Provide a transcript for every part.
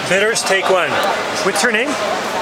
Bitters, take one. What's your name?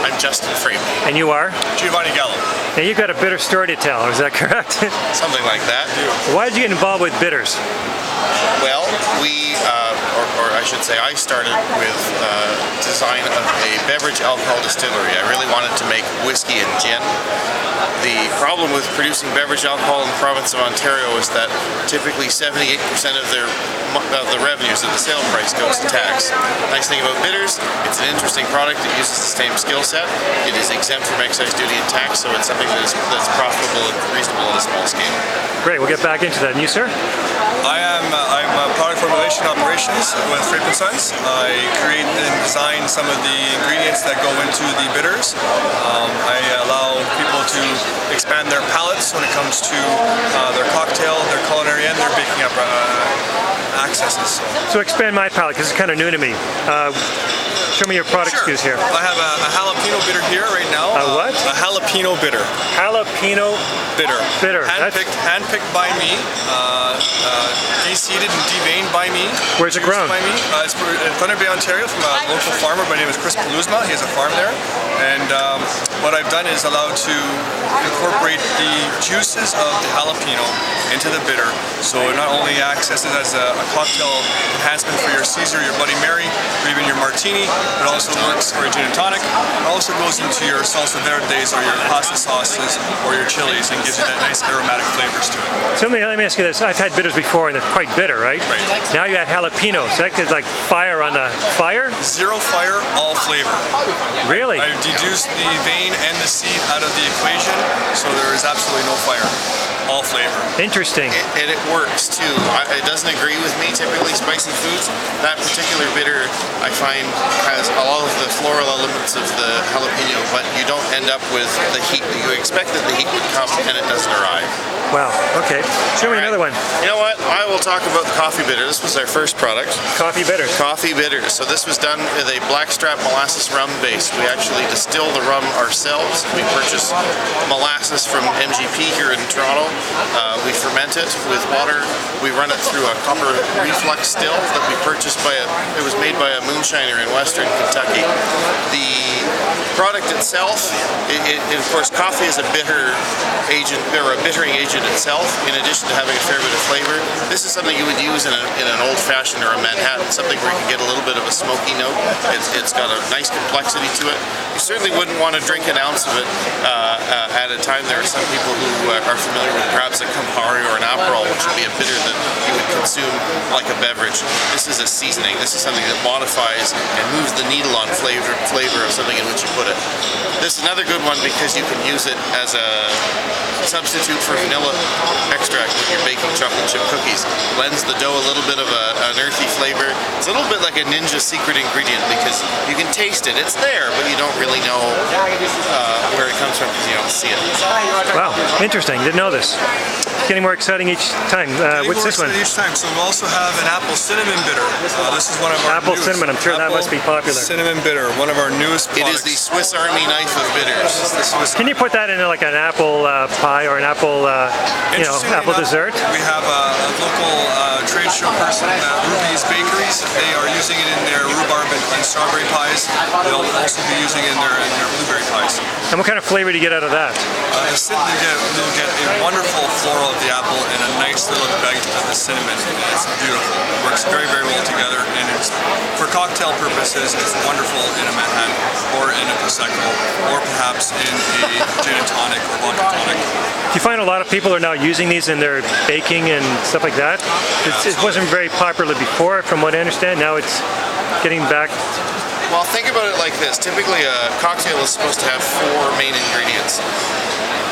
I'm Justin Frame. And you are? Giovanni Gallo. Now you've got a bitter story to tell, is that correct? Something like that. Why did you get involved with bitters? Well, or I should say, I started with design of a beverage alcohol distillery. I really wanted to make whiskey and gin. The problem with producing beverage alcohol in the province of Ontario is that typically 78% of the revenues of the sale price goes to tax. Nice thing about bitters, it's an interesting product. It uses the same skill set. It is exempt from excise duty and tax, so it's something that's profitable and reasonable on a small scale. Great, we'll get back into that. And you, sir? I'm product formulation operations with Ricoh & Sons. I create and design some of the ingredients that go into the bitters. I allow people to expand their palates when it comes to their cocktail, their culinary, and their baking up accesses. So expand my palate, because it's kind of new to me. Show me your product SKUs here. I have a jalapeno bitter here right now. A what? A jalapeno bitter. Jalapeno bitter. Bitter. Handpicked by me. De-seeded and deveined by me. Where's it grown? By me. It's in Thunder Bay, Ontario, from a local farmer by the name of Chris Coluseum. He has a farm there. And what I've done is allowed to incorporate the juices of the jalapeno into the bitter. So it not only accesses as a cocktail enhancement for your Caesar, your Bloody Mary, or even your martini, but also works for a gin and tonic. It also goes into your salsa verdes or your pasta sauces or your chilies and gives you that nice aromatic flavors to it. So let me ask you this. I've had bitters before and they're quite bitter, right? Right. Now you add jalapeno. So that is like fire on the fire? Zero fire, all flavor. Really? I deduced the vein and the seed out of the equation, so there is absolutely no fire. All flavor. Interesting. And it works too. It doesn't agree with me, typically spicy foods. That particular bitter, I find, has all of the floral elements of the jalapeno, but you don't end up with the heat. You expect that the heat would come, and it doesn't arrive. Wow, okay. Show me another one. You know what? I will talk about the coffee bitter. This was our first product. Coffee bitters. Coffee bitters. So this was done with a blackstrap molasses rum base. We actually distill the rum ourselves. We purchase molasses from MGP here in Toronto. We ferment it with water. We run it through a copper reflux still that we purchased it was made by a moonshiner in Western Kentucky. The product itself, of course, coffee is a bitter agent, or a bittering agent itself, in addition to having a fair bit of flavor. This is something you would use in an old-fashioned or a Manhattan, something where you can get a little bit of a smoky note. It's got a nice complexity to it. You certainly wouldn't want to drink an ounce of it at a time. There are some people who are familiar with perhaps a Campari or an Aperol, which would be a bitter that you would consume like a beverage. This is a seasoning. This is something that modifies and moves the needle on flavor of something in which you put it. This is another good one because you can use it as a substitute for vanilla extract when you're baking chocolate chip cookies. Lends the dough a little bit of an earthy flavor. It's a little bit like a ninja secret ingredient because you can taste it. It's there, but you don't really know where it comes from because you don't see it. Wow, interesting. Didn't know this. It's getting more exciting each time. What's this one? Each time. So we also have an apple cinnamon bitter. This is one of our apple cinnamon. I'm sure that must be popular. Cinnamon bitter, one of our newest products. It is the Swiss Army knife of bitters. Can you put that in like an apple pie or an apple, apple dessert? We have a local trade show person at Ruby's Bakeries. They are using it in their rhubarb and strawberry pies. They'll also be using it in their blueberry pies. And what kind of flavor do you get out of that? You'll get a wonderful floral of the apple and a nice little bite of the cinnamon. It's beautiful. It works very, very well together, and it's for cocktail purposes. It's wonderful in a Manhattan or in a Prosecco, or perhaps in a gin and tonic or vodka tonic. Do you find a lot of people are now using these in their baking and stuff like that? It wasn't very popular before, from what I understand. Now it's getting back. Well, think about it like this. Typically, a cocktail is supposed to have 4 main ingredients.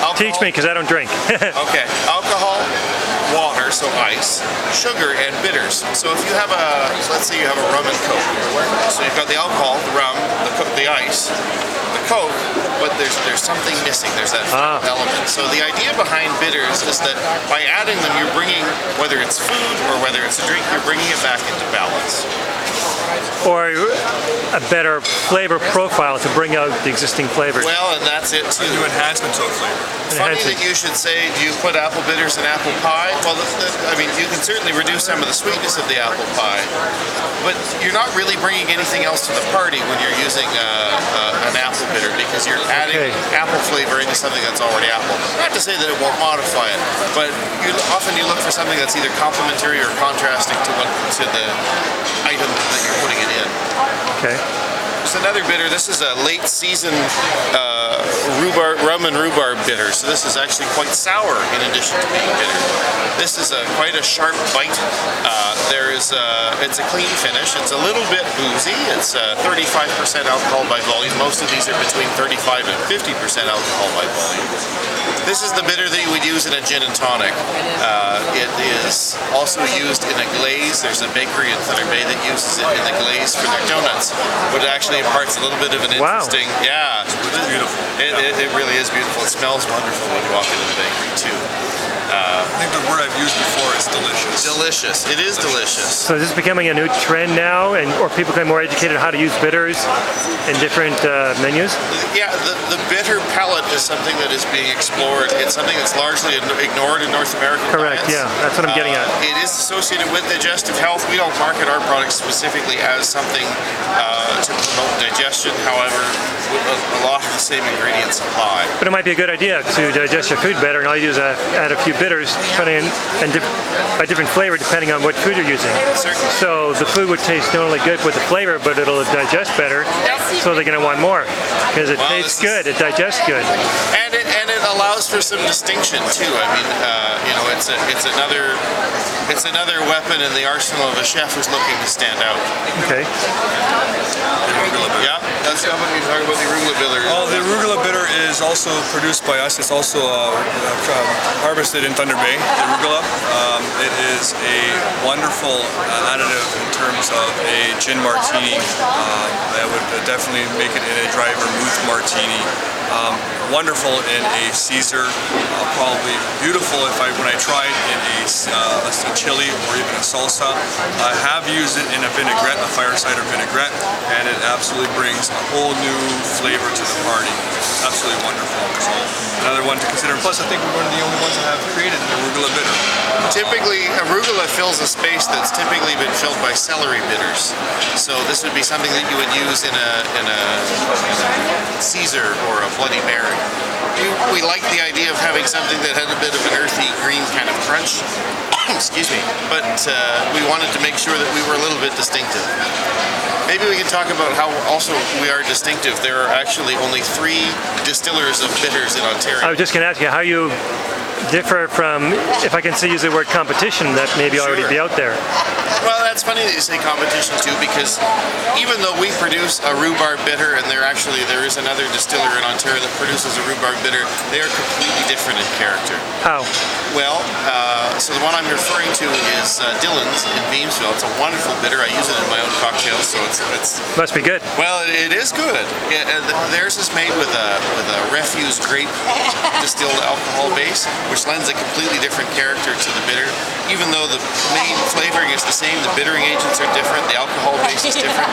Alcohol. Teach me, because I don't drink. Okay. Alcohol, water, so ice, sugar, and bitters. So if you have let's say you have a rum and Coke. So you've got the alcohol, the rum, the ice, the Coke, but there's something missing. There's that element. So the idea behind bitters is that by adding them, you're bringing, whether it's food or whether it's a drink, you're bringing it back into balance. or a better flavor profile to bring out the existing flavors? Well, and that's it too. New enhancement to a flavor. Funny that you should say, do you put apple bitters in apple pie? Well, I mean, you can certainly reduce some of the sweetness of the apple pie, but you're not really bringing anything else to the party when you're using an apple bitter, because you're adding apple flavor into something that's already apple. Not to say that it won't modify it, but often you look for something that's either complementary or contrasting to the item that you're putting it in. Okay. There's another bitter. This is a late season rum and rhubarb bitter. So this is actually quite sour in addition to being bitter. This is quite a sharp bite. It's a clean finish. It's a little bit boozy. It's 35% alcohol by volume. Most of these are between 35 and 50% alcohol by volume. This is the bitter that you would use in a gin and tonic. It is also used in a glaze. There's a bakery in Thunder Bay that uses it in the glaze for their donuts, but it actually imparts a little bit of an interesting, yeah, It is beautiful. it really is beautiful. It smells wonderful when you walk into the bakery too. I think the word I've used before is delicious. Delicious. It is delicious. So is this becoming a new trend now, or people becoming more educated on how to use bitters in different menus? Yeah, the bitter palate is something that is being explored. It's something that's largely ignored in North American Correct, diets. yeah, that's what I'm getting at. It is associated with digestive health. We don't market our products specifically as something to promote digestion. However, a lot of the same ingredients apply. But it might be a good idea to digest your food better, and all you do is add a few bitters, depending by different flavor depending on what food you're using. Certainly. So the food would taste not only good with the flavor, but it'll digest better. So they're going to want more because it tastes good, it digests good. And it allows for some distinction too. I mean, it's another weapon in the arsenal of a chef who's looking to stand out. Okay. Yeah, that's how you talk about the Arugula bitter. Oh, the Arugula bitter is also produced by us. It's also harvested in Thunder Bay, the Arugula. It is a wonderful additive in terms of a gin martini. I would definitely make it in a dry vermouth martini. Wonderful in a Caesar, probably beautiful when I try it in a chili or even a salsa. I have used it in a vinaigrette, a fire cider vinaigrette, and it absolutely brings a whole new flavor to the party. Absolutely wonderful. So another one to consider. Plus, I think we're one of the only ones that have created an Arugula bitter. Typically, Arugula fills a space that's typically been filled by celery bitters. So this would be something that you would use in a Caesar or a Bloody Mary. We like the idea of having something that had a bit of an earthy green kind of crunch. Excuse me. But we wanted to make sure that we were a little bit distinctive. Maybe we can talk about how also we are distinctive. There are actually only 3 distillers of bitters in Ontario. I was just going to ask you how you differ from, if I can say use the word competition, that maybe already be out there. Well, that's funny that you say competition too, because even though we produce a rhubarb bitter, and there is another distiller in Ontario that produces a rhubarb bitter, they are completely different in character. How? Well, so the one I'm referring to is Dillon's in Beamsville. It's a wonderful bitter. I use it in my own cocktails, so it's Must be good. well, it is good. Theirs is made with a refuse grape distilled alcohol base, which lends a completely different character to the bitter. Even though the main flavoring is the same, the bittering agents are different, the alcohol base is different.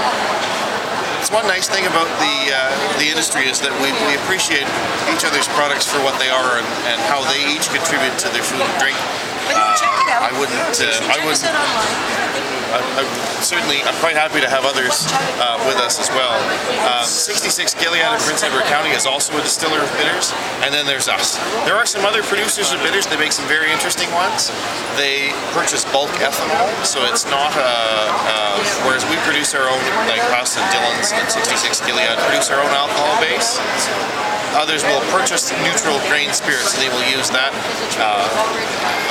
It's one nice thing about the industry is that we appreciate each other's products for what they are and how they each contribute to their food and drink. I wouldn't. I'm quite happy to have others with us as well. 66 Gilead in Prince Edward County is also a distiller of bitters, and then there's us. There are some other producers of bitters. They make some very interesting ones. They purchase bulk ethanol, so it's not whereas we produce our own, like us and Dillon's and 66 Gilead produce our own alcohol base. Others will purchase neutral grain spirits and they will use that.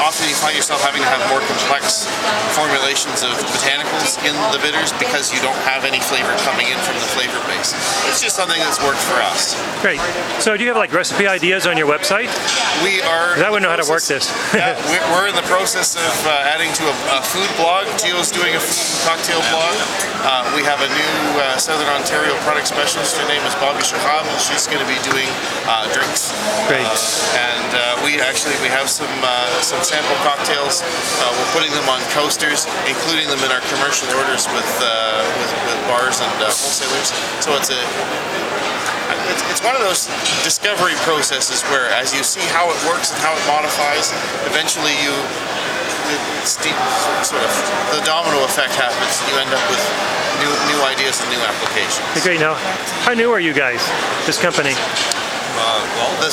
Often you find yourself having to have more complex formulations of botanicals in the bitters because you don't have any flavor coming in from the flavor base. It's just something that's worked for us. Great. So do you have like recipe ideas on your website? We are. I wouldn't know how to work this. Yeah, we're in the process of adding to a food blog. Gio's doing a food and cocktail blog. We have a new Southern Ontario product specialist. Her name is Bobby Shahab, and she's going to be doing drinks. Great. And we have some sample cocktails. We're putting them on coasters, including them in our commercial orders with bars and wholesalers. So it's one of those discovery processes where, as you see how it works and how it modifies, eventually the domino effect happens. You end up with new ideas and new applications. Okay, great. Now, how new are you guys, this company? The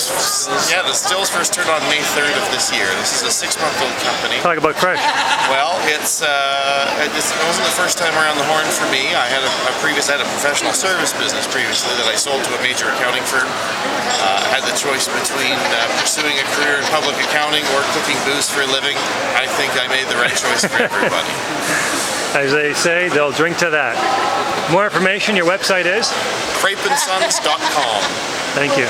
stills first turned on May 3rd of this year. This is a 6-month-old company. Talk about fresh. Well, it wasn't the first time around the horn for me. I had a professional service business previously that I sold to a major accounting firm. I had the choice between pursuing a career in public accounting or cooking booze for a living. I think I made the right choice for everybody. As they say, they'll drink to that. More information, your website is? crepensons.com. Thank you.